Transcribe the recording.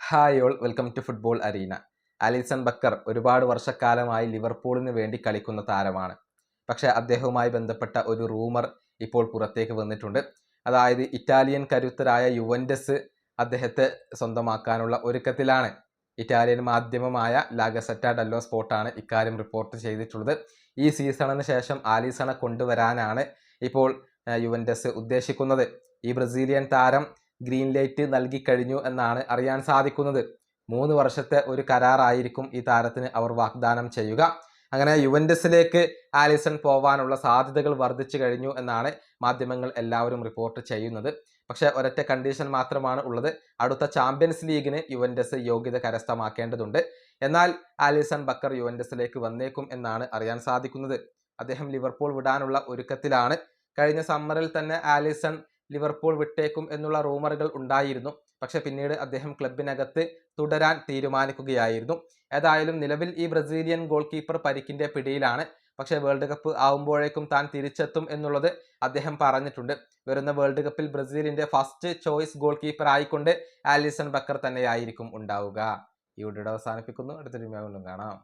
Hi all, welcome to football arena. Alisson Becker ഒരുപാട് വർഷക്കാലമായി ലിവർപൂളിന് വേണ്ടി കളിക്കുന്ന താരമാണ്. പക്ഷേ അദ്ദേഹവുമായി ബന്ധപ്പെട്ട ഒരു റൂമർ ഇപ്പോൾ പുറത്തേക്ക് വന്നിട്ടുണ്ട്. അതായത് ഇറ്റാലിയൻ കരുത്തരായ യുവൻറ്റസ് അദ്ദേഹത്തെ സ്വന്തമാക്കാനുള്ള ഒരുക്കത്തിലാണ്. ഇറ്റാലിയൻ മാധ്യമമായ ലാ ഗസറ്റ ഡെല്ലോ സ്പോർട്ടാണ് ഇക്കാര്യം റിപ്പോർട്ട് ചെയ്തിട്ടുള്ളത്. ഈ സീസണിന് ശേഷം ആലിസണെ കൊണ്ടുവരാനാണ് ഇപ്പോൾ യുവൻറ്റസ് ഉദ്ദേശിക്കുന്നത്. ഈ ബ്രസീലിയൻ താരം ഗ്രീൻ ലൈറ്റ് നൽകിക്കഴിഞ്ഞു എന്നാണ് അറിയാൻ സാധിക്കുന്നത്. 3 വർഷത്തെ ഒരു കരാറായിരിക്കും ഈ താരത്തിന് അവർ വാഗ്ദാനം ചെയ്യുക. അങ്ങനെ യുവൻറ്റസിലേക്ക് ആലിസൺ പോവാനുള്ള സാധ്യതകൾ വർദ്ധിച്ചു കഴിഞ്ഞു എന്നാണ് മാധ്യമങ്ങൾ എല്ലാവരും റിപ്പോർട്ട് ചെയ്യുന്നത്. പക്ഷേ ഒരൊറ്റ കണ്ടീഷൻ മാത്രമാണ് ഉള്ളത്. അടുത്ത ചാമ്പ്യൻസ് ലീഗിന് യുവൻറ്റസ് യോഗ്യത കരസ്ഥമാക്കേണ്ടതുണ്ട്. എന്നാൽ ആലിസൺ ബക്കർ യുവൻറ്റസിലേക്ക് വന്നേക്കും എന്നാണ് അറിയാൻ സാധിക്കുന്നത്. അദ്ദേഹം ലിവർപൂൾ വിടാനുള്ള ഒരുക്കത്തിലാണ്. കഴിഞ്ഞ സമ്മറിൽ തന്നെ ആലിസൺ ലിവർപൂൾ വിട്ടേക്കും എന്നുള്ള റൂമറുകൾ ഉണ്ടായിരുന്നു. പക്ഷെ പിന്നീട് അദ്ദേഹം ക്ലബിനകത്ത് തുടരാൻ തീരുമാനിക്കുകയായിരുന്നു. ഏതായാലും നിലവിൽ ഈ ബ്രസീലിയൻ ഗോൾ കീപ്പർ പരിക്കിന്റെ പിടിയിലാണ്. പക്ഷേ വേൾഡ് കപ്പ് ആവുമ്പോഴേക്കും താൻ തിരിച്ചെത്തും എന്നുള്ളത് അദ്ദേഹം പറഞ്ഞിട്ടുണ്ട്. വരുന്ന വേൾഡ് കപ്പിൽ ബ്രസീലിന്റെ ഫസ്റ്റ് ചോയ്സ് ഗോൾ കീപ്പർ ആയിക്കൊണ്ട് ആലിസൺ ബക്കർ തന്നെയായിരിക്കും ഉണ്ടാവുക. ഈ വീഡിയോ അവസാനിപ്പിക്കുന്നു. അടുത്തൊരു വീഡിയോ കാണാം.